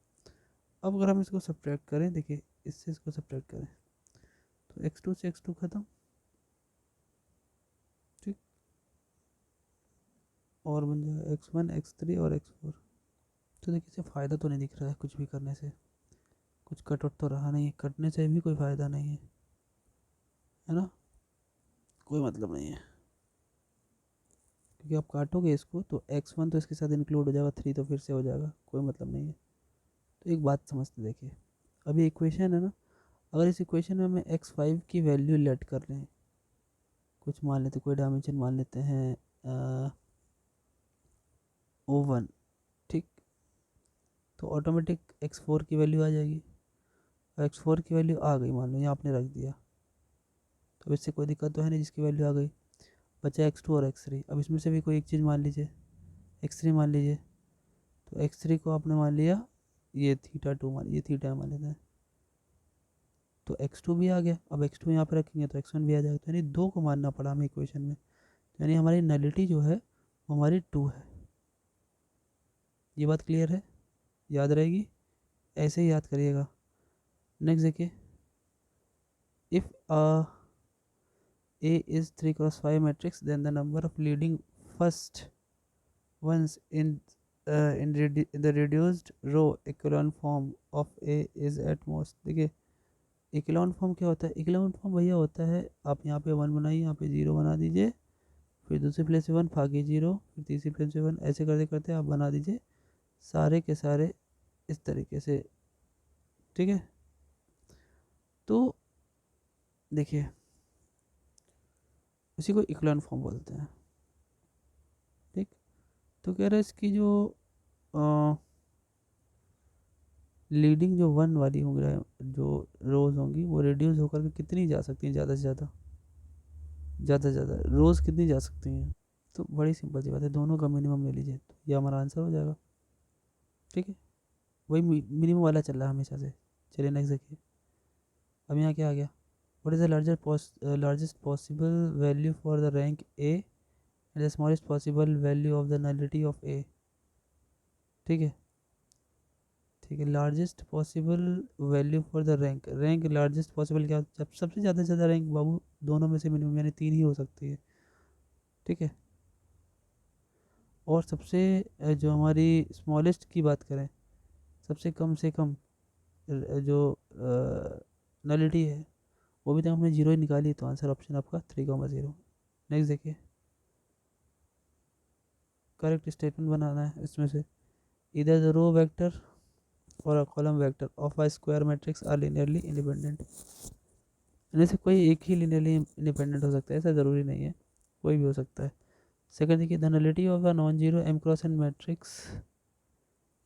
अब अगर हम इसको सब्ट्रैक्ट करें, देखिए इससे इसको सब्ट्रैक्ट करें तो x2 से x2 खत्म, ठीक, और बन जाएगा x1 x3 और x4। तो देखिए इसे फ़ायदा तो नहीं दिख रहा है कुछ भी करने से, कुछ कट तो रहा नहीं है, कटने से भी कोई फ़ायदा नहीं है ना, कोई मतलब नहीं है, क्योंकि आप काटोगे इसको तो x1 तो इसके साथ इंक्लूड हो जाएगा, 3 तो फिर से हो जाएगा, कोई मतलब नहीं है। तो एक बात समझते देखिए, अभी इक्वेशन है ना, अगर इस इक्वेशन में हमें x5 की वैल्यू लेट कर रहे हैं, कुछ मान लेते, कोई डायमेंशन मान लेते हैं O1, ठीक, तो ऑटोमेटिक x4 की वैल्यू आ जाएगी, और x4 की वैल्यू आ गई, मान लो यहाँ आपने रख दिया, तो इससे कोई दिक्कत तो है नहीं जिसकी वैल्यू आ गई। बचा x2 और x3, अब इसमें से भी कोई एक चीज़ मान लीजिए, x3 मान लीजिए, तो x3 को आपने मान लिया, ये थीटा 2 मान, ये थीटा मान लेते हैं, तो x2 भी आ गया, अब x2 यहाँ पे रखेंगे तो x1 भी आ जाएगा, तो यानी 2 को मानना पड़ा हमें इक्वेशन में, तो यानी हमारी नलिटी जो है वो हमारी 2 है। ये बात क्लियर है, याद रहेगी, ऐसे ही याद करिएगा। नेक्स्ट देखिए, if A is 3x5 matrix, then the number of leading first ones in the reduced row echelon form of A is at most। देखिए इक्लोन फॉर्म क्या होता है, इक्लोन फॉर्म भैया होता है, आप यहाँ पे 1 बनाइए, यहाँ पे 0 बना दीजिए, फिर दूसरी प्लेस पे 1 भागे 0, फिर तीसरी प्लेस पे 1, ऐसे करते करते आप बना दीजिए सारे के सारे इस तरीके से, ठीक है। तो देखिए इसी को इक्लोन फॉर्म बोलते हैं, ठीक। तो कह रहा है इसकी जो लीडिंग जो 1 वाली होंगी, जो रोज़ होंगी वो रिड्यूस होकर के कितनी जा सकती हैं, ज़्यादा से ज़्यादा, ज़्यादा से ज़्यादा रोज़ कितनी जा सकती हैं। तो बड़ी सिंपल सी बात है, दोनों का मिनिमम ले लीजिए तो ये हमारा आंसर हो जाएगा, ठीक है। वही मिनिमम वाला चल रहा है हमेशा से। चलिए नेक्स्ट देखिए, अब यहाँ क्या आ गया, what is the largest possible value for the rank A and the smallest possible value of the nullity of A, ठीक है। ठीक है, largest possible value for the rank, rank largest possible क्या, जब सबसे ज़्यादा से ज़्यादा रैंक बाबू दोनों में से मिनिमम यानी 3 ही हो सकती है, ठीक है। और सबसे जो हमारी स्मॉलेस्ट की बात करें, सबसे कम से कम जो नलिटी है वो भी तो हमने जीरो ही निकाली, तो आंसर ऑप्शन आपका 3,0। नेक्स्ट देखिए, करेक्ट स्टेटमेंट बनाना है इसमें से, इधर द रो वेक्टर और a column vector of a square matrix are linearly independent. इनमें से कोई एक ही लीनियरली इंडिपेंडेंट हो सकता है, ऐसा ज़रूरी नहीं है, कोई भी हो सकता है। सेकंड देखिए, the nullity of a non zero M cross N matrix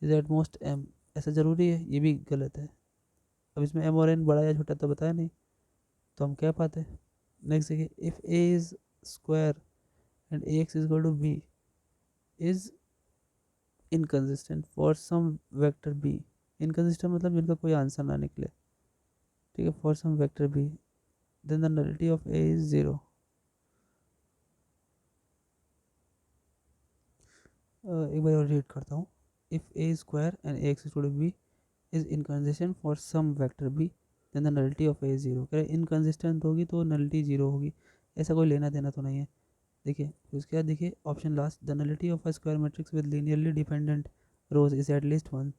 is at most M, ऐसा ज़रूरी है, ये भी गलत है। अब इसमें एम और एन बड़ा या छोटा तो बताया नहीं, तो हम क्या पाते। नेक्स्ट देखिए, if A is square and A x is equal to B is inconsistent for some vector B. Inconsistent मतलब जिनका कोई आंसर ना निकले, ठीक है, for some vector B, then the nullity of A is zero. एक बार और रीड करता हूँ, if A square and A x is equal to B is inconsistent for some vector B then the nullity of A is zero. कह रहे inconsistent होगी तो nullity zero होगी, ऐसा कोई लेना देना तो नहीं है। देखिए फिर उसके बाद देखिए option last, the nullity of a square matrix with linearly dependent rows is at least one.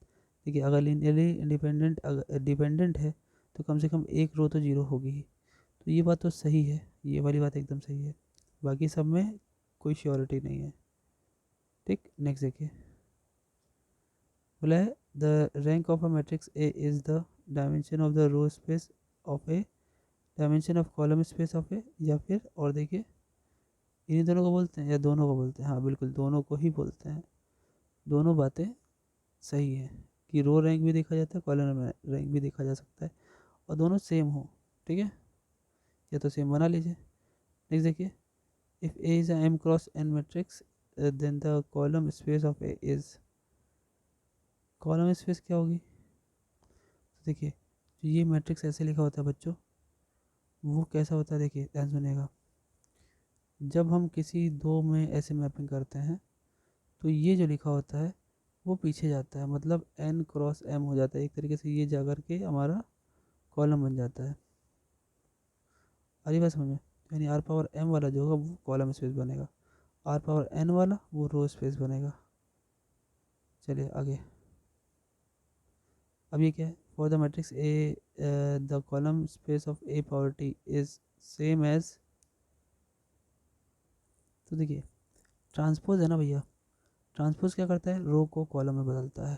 देखिए अगर लीनियरली इंडिपेंडेंट डिपेंडेंट है तो कम से कम एक रो तो जीरो होगी ही, तो ये बात तो सही है, ये वाली बात एकदम सही है, बाकी सब में कोई श्योरिटी नहीं है, ठीक। नेक्स्ट देखिए, बोला है the rank of a matrix A is the dimension of the row space of A, dimension of column space of A, या फिर और देखिए इन्हीं दोनों को बोलते हैं या दोनों को बोलते हैं, हाँ बिल्कुल दोनों को ही बोलते हैं। दोनों बातें सही है कि रो रैंक भी देखा जाता है, कॉलम रैंक भी देखा जा सकता है, और दोनों सेम हो, ठीक है, या तो सेम बना लीजिए। नेक्स्ट देखिए, if A is M cross N matrix then the column space of A is, column space क्या होगी, तो देखिए जो ये मैट्रिक्स ऐसे लिखा होता है बच्चों, वो कैसा होता है, देखिए ध्यान सुनिएगा, जब हम किसी दो में ऐसे मैपिंग करते हैं तो ये जो लिखा होता है वो पीछे जाता है, मतलब एन क्रॉस एम हो जाता है एक तरीके से, ये जा कर के हमारा कॉलम बन जाता है। आ रही बात समझ में, यानी आर पावर एम वाला जो होगा वो कॉलम स्पेस बनेगा, आर पावर एन वाला वो रो स्पेस बनेगा। चलिए आगे, अब ये क्या है, for the matrix A the column space of A power T is same as, तो देखिए ट्रांसपोज है ना भैया, ट्रांसपोज क्या करता है, रो को कॉलम में बदलता है,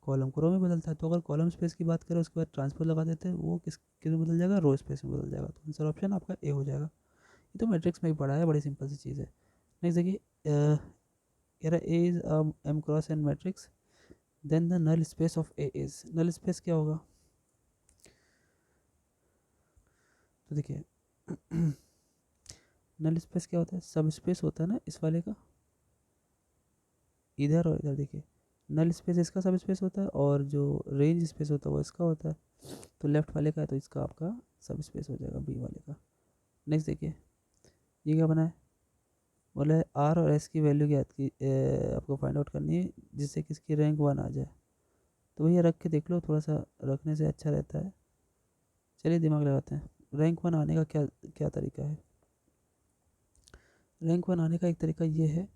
कॉलम को रो में बदलता है, तो अगर कॉलम स्पेस की बात करें उसके बाद ट्रांसपोज लगा देते हैं, वो किस में बदल जाएगा, रो स्पेस में बदल जाएगा, तो आंसर ऑप्शन आपका ए हो जाएगा। ये तो मैट्रिक्स में ही पढ़ा है, बड़ी सिंपल सी चीज़ है। नेक्स्ट देखिए, कह रहा है A is M cross N matrix then the null space of A is, null space क्या होगा, तो देखिए नल स्पेस क्या होता है, सब स्पेस होता है ना इस वाले का, इधर और इधर, देखिए नल स्पेस इसका सब स्पेस होता है और जो रेंज स्पेस होता है वो इसका होता है, तो लेफ्ट वाले का है तो इसका आपका सब स्पेस हो जाएगा बी वाले का। नेक्स्ट देखिए, ये क्या बना है, बोला है आर और एस की वैल्यू क्या की आपको फाइंड आउट करनी है जिससे कि इसकी रैंक वन आ जाए, तो भैया रख के देख लो, थोड़ा सा रखने से अच्छा रहता है। चलिए दिमाग लगाते हैं, रैंक वन आने का क्या क्या तरीका है। रैंक वन आने का एक तरीका ये है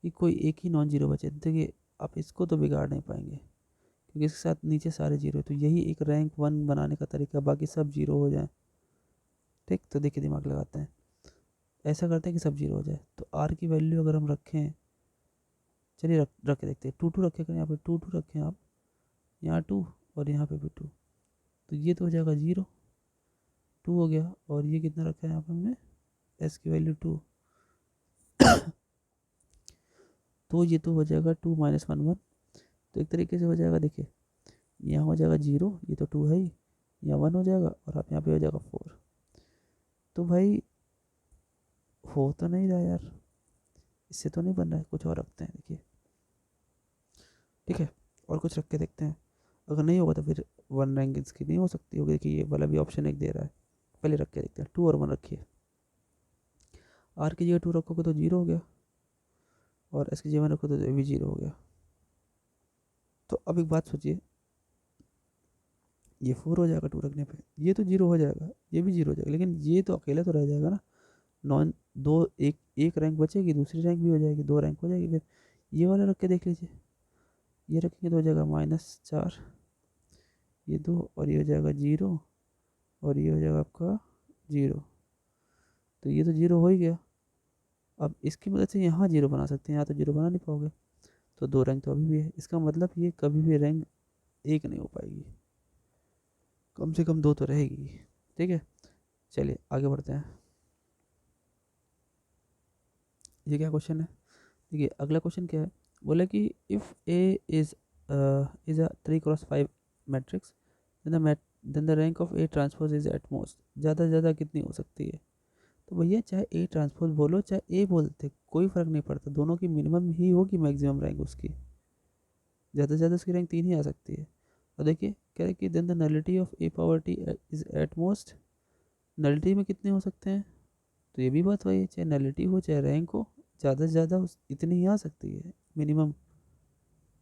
कि कोई एक ही नॉन जीरो बचे, देखिए आप इसको तो बिगाड़ नहीं पाएंगे क्योंकि इसके साथ नीचे सारे जीरो है, तो यही एक रैंक वन बनाने का तरीका, बाकी सब जीरो हो जाए, ठीक। तो देखिए दिमाग लगाते हैं, ऐसा करते हैं कि सब जीरो हो जाए, तो आर की वैल्यू अगर हम रखें, चलिए रख के देखते हैं, टू टू रखे करें, यहाँ पे टू टू रखें आप, यहाँ टू और यहाँ पे भी टू, तो ये तो हो जाएगा जीरो, टू हो गया, और ये कितना रखा है यहाँ पे हमने, एस की वैल्यू टू, तो ये तो हो जाएगा टू माइनस वन वन, तो एक तरीके से हो जाएगा, देखिए यहाँ हो जाएगा जीरो, ये तो टू है ही, यहाँ वन हो जाएगा और आप यहाँ पे हो जाएगा फोर, तो भाई हो तो नहीं रहा यार, इससे तो नहीं बन रहा है, कुछ और रखते हैं देखिए, ठीक है, और कुछ रख के देखते हैं, अगर नहीं होगा तो फिर वन रैंक इसकी नहीं हो सकती होगी, देखिए ये वाला भी ऑप्शन एक दे रहा है, पहले रख के देखते हैं, टू और वन रखिए, आर की जगह टू रखोगे तो जीरो हो गया, और एस की जगह वन रखो तो ये भी जीरो हो गया। तो अब एक बात सोचिए, ये 4 हो जाएगा 2 रखने पे, ये तो 0 हो जाएगा, ये भी 0 हो जाएगा, लेकिन ये तो अकेला तो रह जाएगा ना। नॉन दो एक रैंक बचेगी, दूसरी रैंक भी हो जाएगी, 2 रैंक हो जाएगी। फिर ये वाला रख के देख लीजिए, ये रखेंगे तो हो जाएगा -4, ये 2 और ये हो जाएगा 0 और ये हो जाएगा आपका 0। तो ये तो 0 हो ही गया। अब इसकी मदद से यहाँ 0 बना सकते हैं, यहाँ तो 0 बना नहीं पाओगे, तो 2 रैंक तो अभी भी है। इसका मतलब ये कभी भी रैंक 1 नहीं हो पाएगी, कम से कम 2 तो रहेगी। ठीक है, चलिए आगे बढ़ते हैं। ये क्या क्वेश्चन है, देखिए अगला क्वेश्चन क्या है। बोला कि if A is a 3x5 matrix, then the rank of A transpose is at most, ज़्यादा से ज़्यादा कितनी हो सकती है। तो भैया चाहे ए ट्रांसपोज बोलो चाहे ए बोलते, कोई फ़र्क नहीं पड़ता, दोनों की मिनिमम ही होगी मैक्सिमम रैंक उसकी, ज़्यादा से ज़्यादा उसकी रैंक 3 ही आ सकती है। और देखिए कह रहे कि then the nullity of A power T is at most, nullity में कितने हो सकते हैं, तो ये भी बात वही है, चाहे नलिटी हो चाहे रैंक हो, ज़्यादा से ज़्यादा इतनी ही आ सकती है मिनिमम,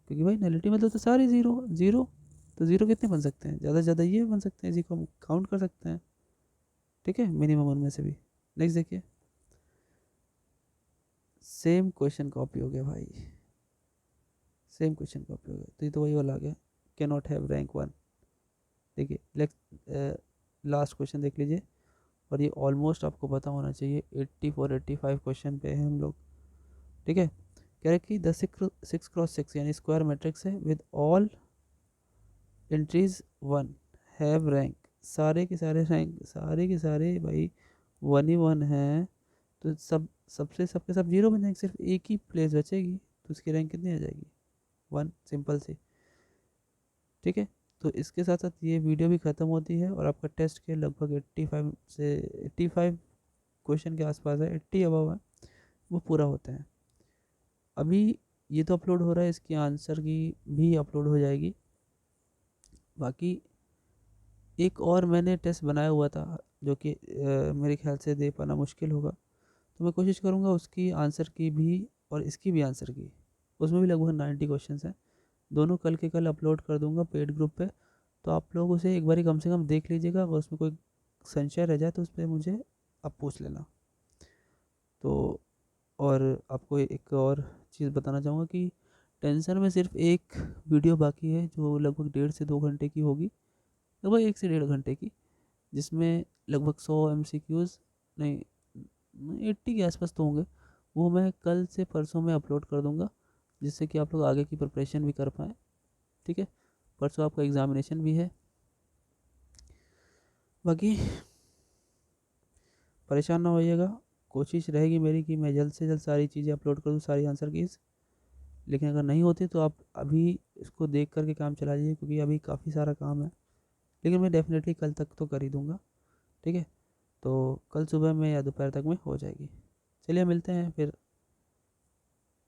क्योंकि भाई नलिटी मतलब तो सारे ज़ीरो ज़ीरो, तो ज़ीरो कितने बन सकते हैं, ज़्यादा से ज़्यादा ये बन सकते हैं, इसी को हम काउंट कर सकते हैं। ठीक है, मिनिमम उनमें से भी। नेक्स्ट देखिए, सेम क्वेश्चन कॉपी हो गया भाई, सेम क्वेश्चन कॉपी हो गया, तो ये तो वही वाला आ गया, कैन नॉट हैव रैंक 1। देखिए लास्ट क्वेश्चन देख लीजिए, और ये ऑलमोस्ट आपको पता होना चाहिए, 84-85 क्वेश्चन पे है हम लोग। ठीक है, कह रहे कि द 6x6 यानी स्क्वायर मैट्रिक्स है with all entries 1 have rank, सारे के सारे रैंक, सारे के सारे भाई 1 ही 1 हैं, तो सबके सब 0 बन जाएंगे, सिर्फ एक ही प्लेस बचेगी, तो उसकी रैंक कितनी आ जाएगी, 1, सिंपल सी। ठीक है, तो इसके साथ साथ ये वीडियो भी ख़त्म होती है, और आपका टेस्ट के लगभग 85 क्वेश्चन के आसपास है, 80 अबव है, वो पूरा होते हैं। अभी ये तो अपलोड हो रहा है, इसकी आंसर की भी अपलोड हो जाएगी। बाकी एक और मैंने टेस्ट बनाया हुआ था, जो कि मेरे ख्याल से दे पाना मुश्किल होगा, तो मैं कोशिश करूँगा उसकी आंसर की भी और इसकी भी आंसर की, उसमें भी लगभग 90 क्वेश्चन हैं, दोनों कल के कल अपलोड कर दूंगा पेड ग्रुप पे। तो आप लोग उसे एक बारी कम से कम देख लीजिएगा, अगर उसमें कोई संशय रह जाए तो उस पर मुझे आप पूछ लेना। तो और आपको एक और चीज़ बताना चाहूँगा कि टेंसर में सिर्फ एक वीडियो बाकी है, जो लगभग 1.5 से 2 घंटे की होगी, लगभग 1 से 1.5 घंटे की, जिसमें लगभग 100 MCQs, नहीं 80 के आसपास तो होंगे, वो मैं कल से परसों में अपलोड कर दूंगा, जिससे कि आप लोग आगे की प्रिपरेशन भी कर पाएँ। ठीक है, परसों आपका एग्ज़ामिनेशन भी है। बाकी परेशान ना होइएगा, कोशिश रहेगी मेरी कि मैं जल्द से जल्द सारी चीज़ें अपलोड कर दूँ, सारी आंसर कीज़, लेकिन अगर नहीं होती तो आप अभी इसको देख करके काम चला लीजिए, क्योंकि अभी काफ़ी सारा काम है, लेकिन मैं डेफिनेटली कल तक तो कर ही दूँगा। ठीक है, तो कल सुबह में या दोपहर तक में हो जाएगी। चलिए मिलते हैं फिर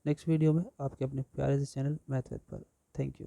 नेक्स्ट वीडियो में आपके अपने प्यारे से चैनल मैथ विद पर। Thank you.